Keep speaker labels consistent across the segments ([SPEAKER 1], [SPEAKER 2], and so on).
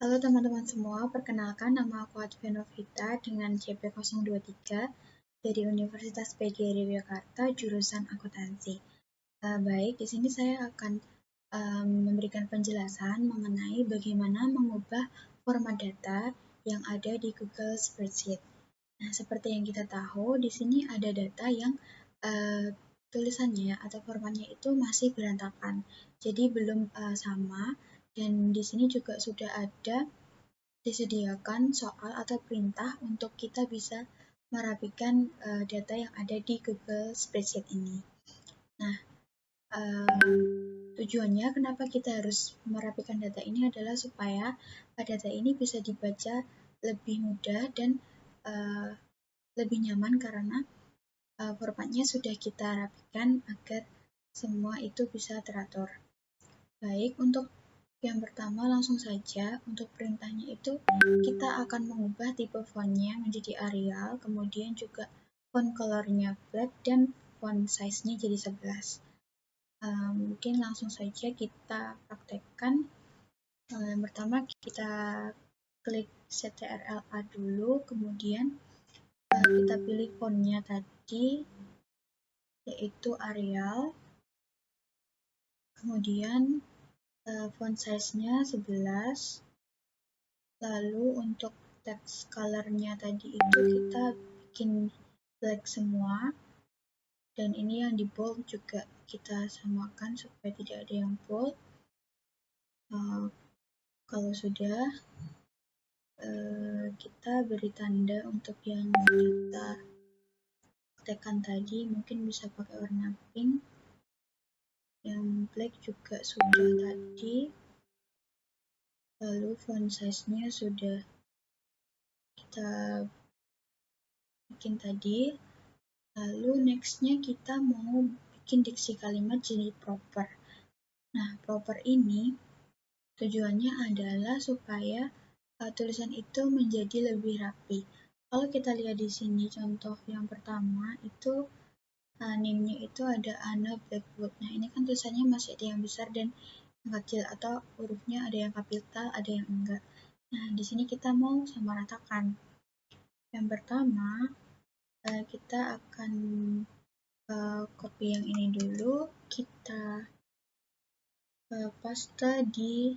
[SPEAKER 1] Halo teman-teman semua, perkenalkan nama aku Advenovita dengan CP023 dari Universitas PGRI Yogyakarta, jurusan akuntansi. Baik, di sini saya akan memberikan penjelasan mengenai bagaimana mengubah format data yang ada di Google Spreadsheet. Nah, seperti yang kita tahu, di sini ada data yang tulisannya atau formatnya itu masih berantakan, jadi belum sama. Dan di sini juga sudah ada disediakan soal atau perintah untuk kita bisa merapikan data yang ada di Google Spreadsheet ini. Nah, tujuannya kenapa kita harus merapikan data ini adalah supaya data ini bisa dibaca lebih mudah dan lebih nyaman karena formatnya sudah kita rapikan agar semua itu bisa teratur. Baik, untuk yang pertama langsung saja, untuk perintahnya itu kita akan mengubah tipe fontnya menjadi Arial, kemudian juga font colornya black dan font size-nya jadi 11. Mungkin langsung saja kita praktekkan. Yang pertama kita klik CTRL-A dulu, kemudian kita pilih fontnya tadi, yaitu Arial. Kemudian font size-nya 11. Lalu untuk text color-nya tadi itu kita bikin black semua. Dan ini yang di bold juga kita samakan supaya tidak ada yang bold. Kalau sudah, kita beri tanda untuk yang kita tekan tadi, mungkin bisa pakai warna pink. Yang black juga sudah tadi. Lalu font size-nya sudah kita bikin tadi. Lalu next-nya kita mau bikin diksi kalimat jadi proper. Nah, proper ini tujuannya adalah supaya tulisan itu menjadi lebih rapi. Kalau kita lihat di sini contoh yang pertama itu name-nya itu ada Anna Blackwood. Nah, ini kan tulisannya masih ada yang besar dan yang kecil, atau hurufnya ada yang kapital, ada yang enggak. Nah, di sini kita mau samaratakan. Yang pertama, kita akan copy yang ini dulu, kita paste di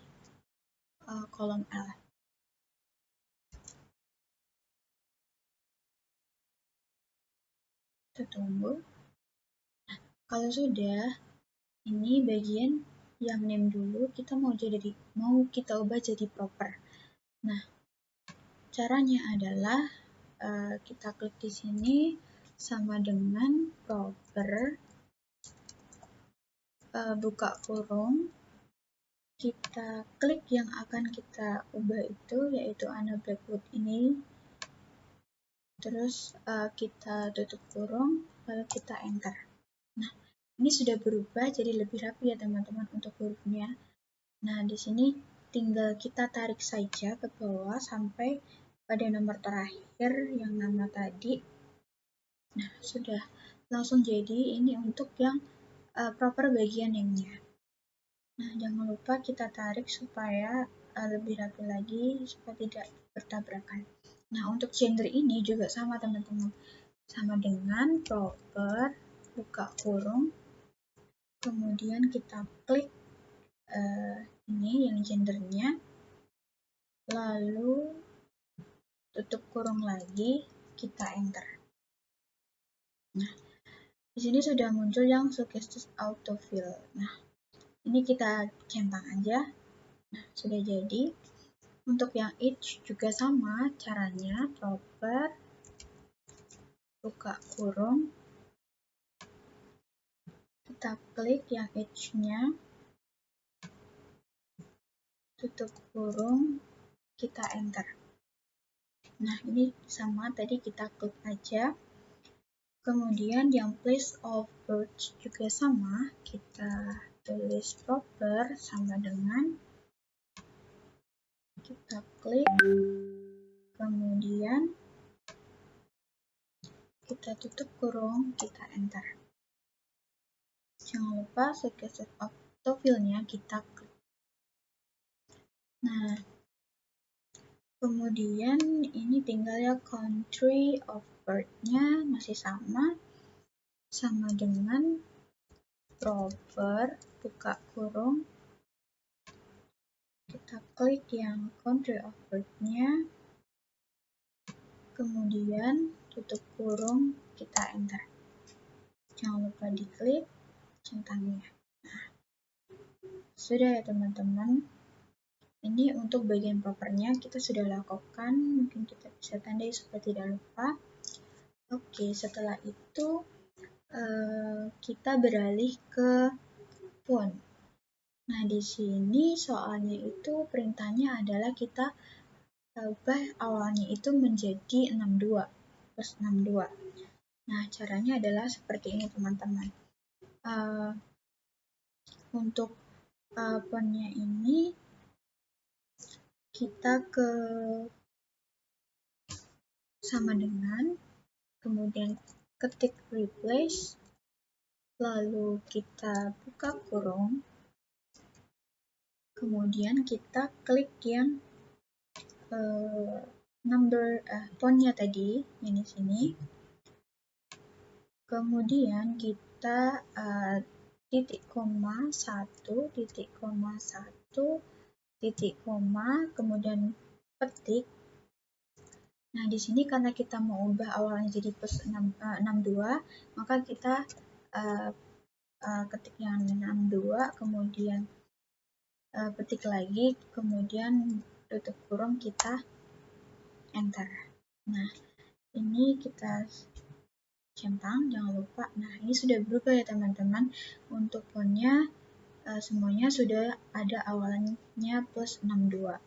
[SPEAKER 1] kolom L. Kita tunggu. Nah, kalau sudah, ini bagian yang name dulu kita mau kita ubah jadi proper. Nah, caranya adalah kita klik di sini sama dengan proper, buka kurung, kita klik yang akan kita ubah itu, yaitu Anna Blackwood ini, terus kita tutup kurung, lalu kita enter. Nah, ini sudah berubah jadi lebih rapi ya teman-teman untuk hurufnya. Nah, di sini tinggal kita tarik saja ke bawah sampai pada nomor terakhir yang nama tadi. Nah, sudah langsung jadi ini untuk yang proper bagian name-nya. Nah, jangan lupa kita tarik supaya lebih rapi lagi, supaya tidak bertabrakan. Nah, untuk gender ini juga sama teman-teman. Sama dengan proper, buka kurung, kemudian kita klik ini yang gendernya, lalu tutup kurung lagi, kita enter. Nah, di sini sudah muncul yang suggested autofill. Nah, ini kita centang aja. Nah, sudah jadi. Untuk yang each juga sama caranya, proper, buka kurung, kita klik yang each-nya, tutup kurung, kita enter. Nah, ini sama tadi kita klik aja. Kemudian yang place of birth juga sama, kita tulis proper sama dengan kita klik, kemudian kita tutup kurung, kita enter. Jangan lupa suggested autofill-nya kita klik. Nah, Kemudian ini tinggal ya country of birth-nya masih sama dengan Robert, buka kurung, kita klik yang country of birth-nya, kemudian tutup kurung, kita enter. Jangan lupa diklik centangnya. Nah, sudah ya teman-teman. Ini untuk bagian propernya kita sudah lakukan, mungkin kita bisa tandai supaya tidak lupa. Oke, setelah itu kita beralih ke font. Nah, di sini soalnya itu perintahnya adalah kita ubah awalnya itu menjadi 62 plus 62. Nah, caranya adalah seperti ini teman-teman. Untuk fontnya ini kita ke sama dengan, kemudian ketik replace, lalu kita buka kurung, kemudian kita klik yang fontnya tadi yang di sini, kemudian kita titik koma 1 titik koma 1 titik koma, kemudian petik. Nah, di sini karena kita mau ubah awalnya jadi plus 62, maka kita ketik yang 62, kemudian petik lagi, kemudian tutup kurung, kita enter. Nah, ini kita centang, jangan lupa. Nah, ini sudah berubah ya teman-teman. Untuk fontnya semuanya sudah ada awalnya plus 62.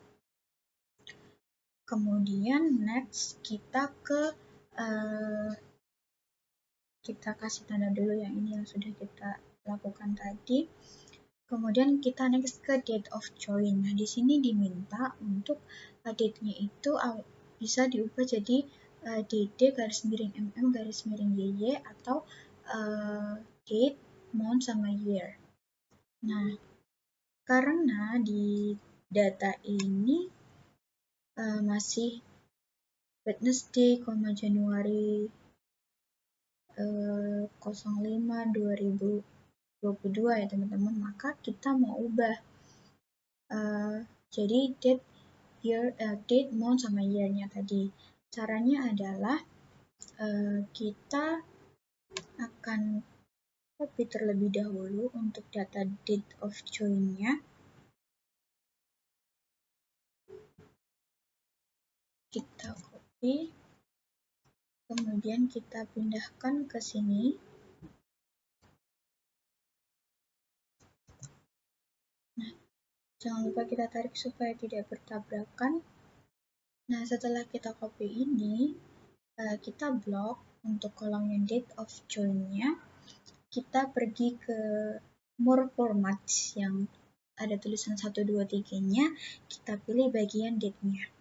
[SPEAKER 1] Kemudian next kita ke kita kasih tanda dulu yang ini yang sudah kita lakukan tadi. Kemudian kita next ke date of join. Nah, di sini diminta untuk date-nya itu bisa diubah jadi DD garis miring MM garis miring YY atau date, month, sama year. Nah, karena di data ini masih Wednesday, Januari 05/2022 ya teman-teman, maka kita mau ubah jadi date, year, date, month, sama year-nya tadi. Caranya adalah kita akan copy terlebih dahulu untuk data date of join-nya. Kita copy, kemudian kita pindahkan ke sini. Nah, jangan lupa kita tarik supaya tidak bertabrakan. Nah, setelah kita copy ini, kita blok untuk kolom yang date of join-nya. Kita pergi ke more formats yang ada tulisan 1, 2, 3-nya, kita pilih bagian date-nya.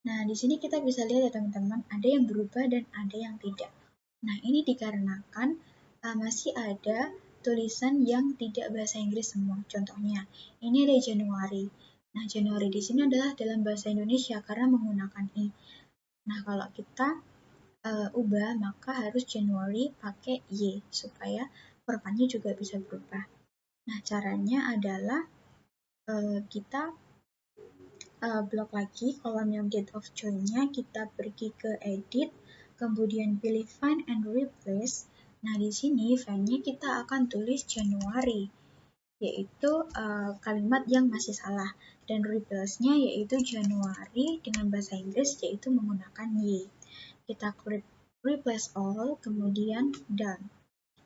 [SPEAKER 1] Nah, di sini kita bisa lihat ya teman-teman, ada yang berubah dan ada yang tidak. Nah, ini dikarenakan masih ada tulisan yang tidak bahasa Inggris semua. Contohnya, ini ada Januari. Nah, Januari di sini adalah dalam bahasa Indonesia karena menggunakan I. Nah, kalau kita ubah, maka harus Januari pakai Y, supaya hurufnya juga bisa berubah. Nah, caranya adalah kita blok lagi kolom yang date of join-nya, kita pergi ke edit, kemudian pilih find and replace. Nah, di sini find-nya kita akan tulis Januari, yaitu kalimat yang masih salah, dan replace-nya yaitu Januari dengan bahasa Inggris, yaitu menggunakan Y. Kita klik replace all, kemudian done.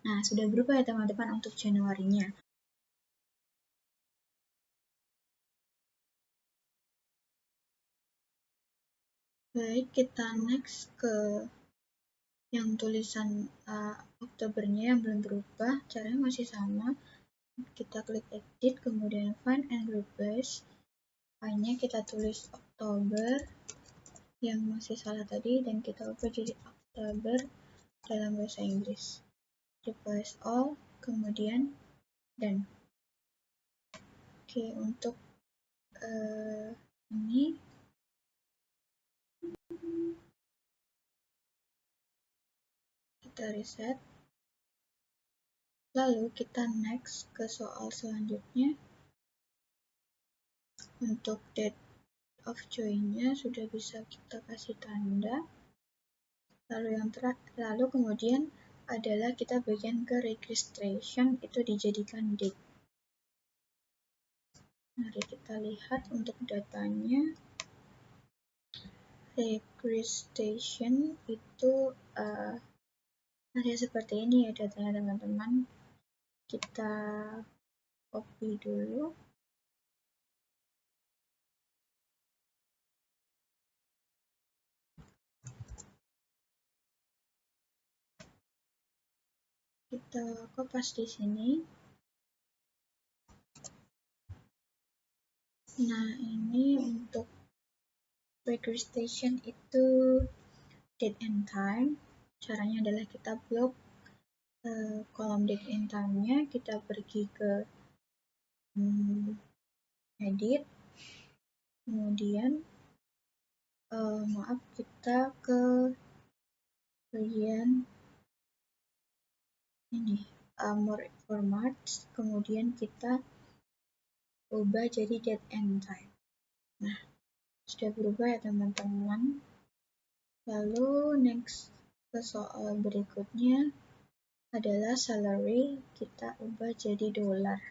[SPEAKER 1] Nah, sudah berubah ya teman-teman untuk Januarinya. Baik, kita next ke yang tulisan Oktobernya yang belum berubah. Caranya masih sama. Kita klik edit, kemudian find and replace. Find-nya kita tulis Oktober yang masih salah tadi, dan kita ubah jadi Oktober dalam bahasa Inggris. Replace all, kemudian done. Oke, untuk ini kita reset, lalu kita next ke soal selanjutnya. Untuk date of join-nya sudah bisa kita kasih tanda. Lalu kemudian adalah kita bagian ke registration, itu dijadikan date. Mari kita lihat untuk datanya. Registration itu ada seperti ini ya datanya teman-teman. Kita copy dulu. Kita kopas di sini. Nah, ini untuk registration itu date and time. Caranya adalah kita blok kolom date and time-nya, kita pergi ke edit, kemudian kita ke bagian ini more formats, kemudian kita ubah jadi date and time. Nah, sudah berubah ya teman-teman. Lalu next ke soal berikutnya adalah salary, kita ubah jadi dolar.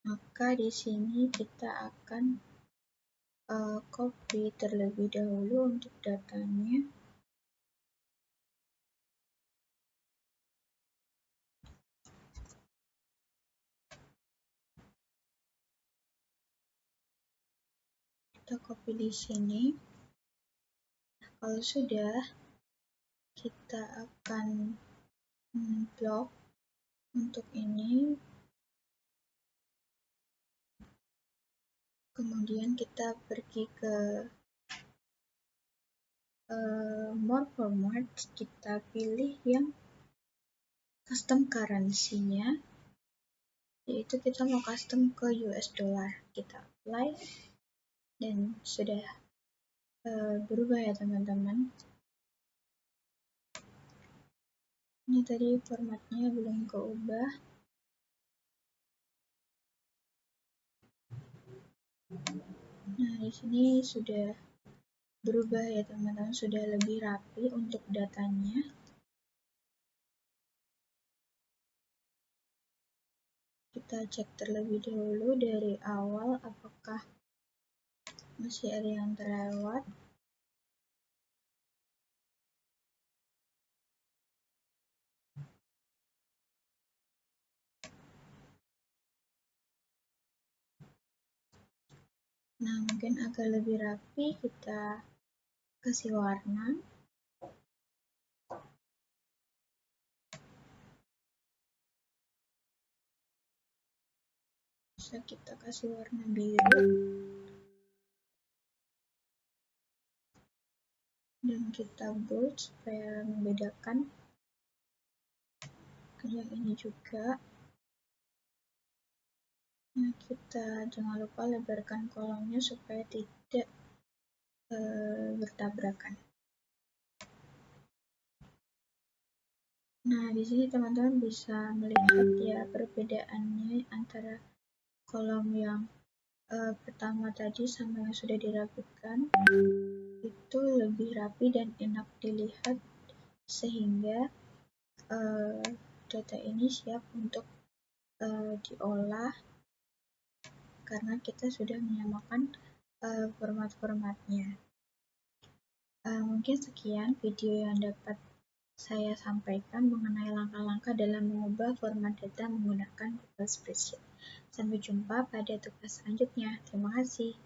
[SPEAKER 1] Maka di sini kita akan copy terlebih dahulu untuk datanya. Kita copy di sini. Kalau sudah, kita akan blok untuk ini. Kemudian kita pergi ke more formats, kita pilih yang custom currency-nya, yaitu kita mau custom ke US dollar. Kita apply dan sudah berubah ya teman-teman. Ini tadi formatnya belum keubah. Nah, di sini sudah berubah ya teman-teman, sudah lebih rapi untuk datanya. Kita cek terlebih dahulu dari awal apakah masih ada yang terlewat. Nah, mungkin agak lebih rapi, kita kasih warna. Bisa kita kasih warna biru. Dan kita bold supaya membedakan. Yang ini juga. Nah, kita jangan lupa lebarkan kolomnya supaya tidak bertabrakan. Nah, di sini teman-teman bisa melihat ya perbedaannya antara kolom yang pertama tadi sama yang sudah dirapikan. Itu lebih rapi dan enak dilihat, sehingga data ini siap untuk diolah karena kita sudah menyamakan format-formatnya. Mungkin sekian video yang dapat saya sampaikan mengenai langkah-langkah dalam mengubah format data menggunakan Google Spreadsheet. Sampai jumpa pada tugas selanjutnya. Terima kasih.